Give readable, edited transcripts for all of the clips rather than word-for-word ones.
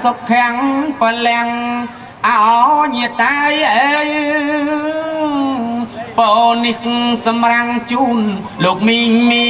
សុខខាំងបលាំងអោញាតាយអើយពោនេះសម្រាំងជូនលោកមីងមី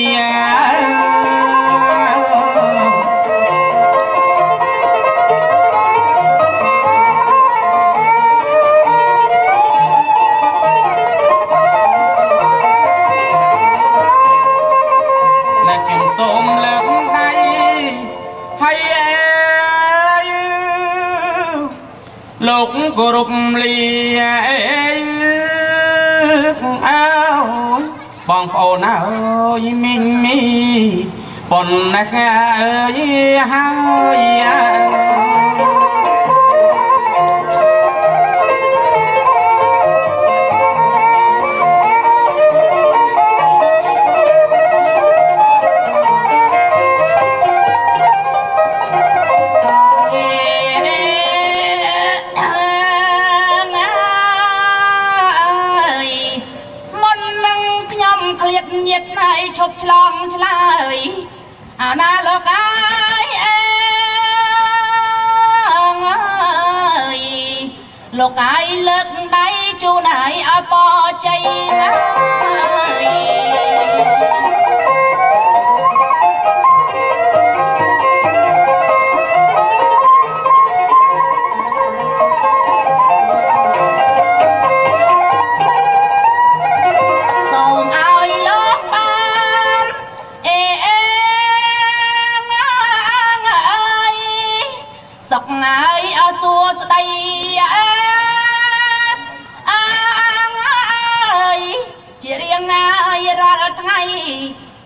លោកគោរពលាអើបងប្អូនអើយមីងមីប៉ុនណាស់អើយហើយឈប់ឆ្លងឆ្លើយអាណាលោកអើយអើយលោកអើយលើកដៃជូនឲ្យអបជ័យណា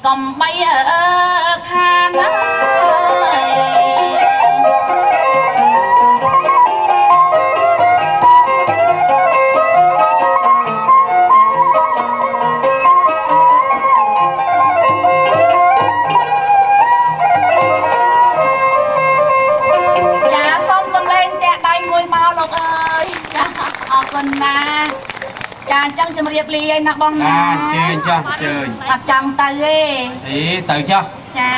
កំបីខានណាចាសូមសំឡេងតាក់ដៃមួយមកលោកអើយចាអរគុណណាចាអញ្ចឹងជម្រាបលាឲ្យណាបងណាជើញចាស់ជើញអត់ចង់ទៅទេទៅចុះចា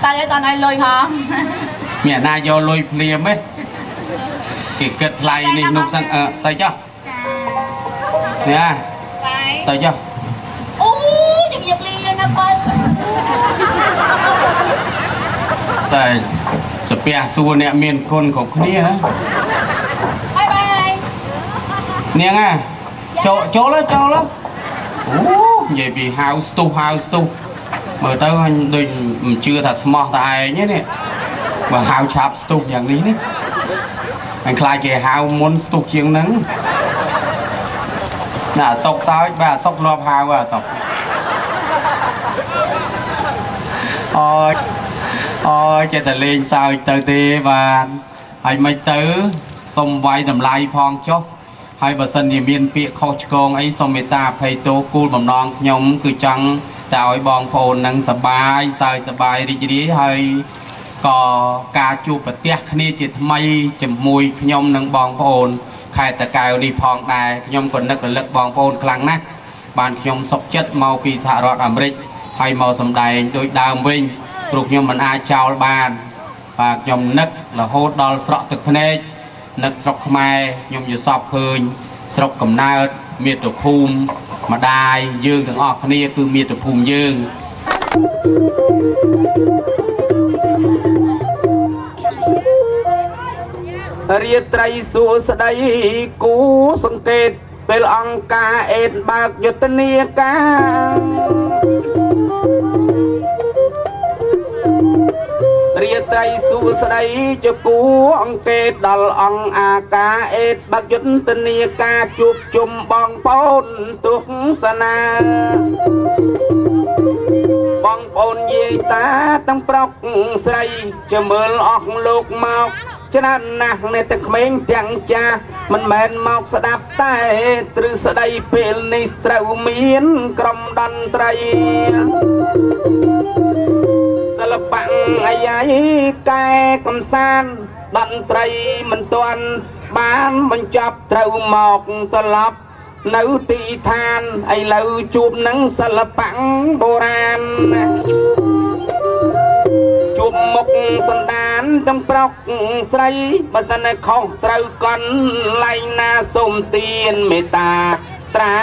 ទៅឲ្យតឲ្យលុយផងមានណាយកលុយភ្លាមទេគេគិតថ្លៃនេះនោះសិនទៅចុះចាទៅចុះអូជម្រាបលាណាបើតែសាពះសួរអ្នកមានគុណគ្រប់គ្នាណាបាយបាយនាងចូលអូនិយាយពីហៅស្ទុះមើលទៅអញដូចមិនជឿថាស្មោះតែឯងទេនេះបើហៅឆាប់ស្ទុះយ៉ាងនេះនេះអញខ្លាចគេហៅមុនស្ទុះជាងហ្នឹងណាសុកសោចបាទសុកធ្លាប់ហៅសុកអូយចេះតែលេងសើចទៅទេបាទហើយមិនទៅសុំវាយតម្លៃផងចុះហើយបើសិនជាមានពាក្យខុសឆ្គងអីសូមមេត្តាអភ័យទោសគូលបំណងខ្ញុំគឺចង់តែឲ្យបងប្អូននឹងសប្បាយសើចសប្បាយរីករាយហើយក៏ការជួបប្រទះគ្នាជាថ្មីជាមួយខ្ញុំនិងបងប្អូនខេត្តតាកែវនេះផងដែរខ្ញុំក៏នឹករលឹកបងប្អូនខ្លាំងណាស់បានខ្ញុំសុខចិត្តមកពីសហរដ្ឋអាមេរិកហើយមកសម្ដែងដោយដើមវិញព្រោះខ្ញុំមិនអាចចោលបានបាទខ្ញុំនឹករហូតដល់ស្រក់ទឹកភ្នែកនឹកស្រុកខ្មែរខ្ញុំយល់សពឃើញស្រុកកំណើតមាតុភូមិម្ដាយយើងទាំងអស់គ្នាគឺមាតុភូមិយើងរាត្រីសួស្ដីគូសង្កេតពេលអង្គការអេតបើកយុទ្ធនាការរាត្រីសួស្ដីជាគូអង្កេតដល់អង្គអាការអេតបើកយុទ្ធនាការជួបជុំបងប្អូនទុកសនាបងប្អូនយាយតាទាំងប្រុសស្រីជាមើលអស់លោកមកច្រើនណាស់អ្នកទាំងក្មេងទាំងចាស់មិនមែនមកស្ដាប់តែទ្រឹស្ដីពេលនេះត្រូវមានក្រុមតន្ត្រីសិល្បៈអាយ៉ៃកែកំសាន្តតន្ត្រីមិនទាន់បានបញ្ចប់ត្រូវមកត្រឡប់នៅទីឋានឥឡូវជួបនឹងសិល្បៈបុរាណជួបមុខ សន្តានទាំងប្រុសស្រីបើសិនខុសត្រូវកន់ឡៃណាសូមទានមេត្តាត្រា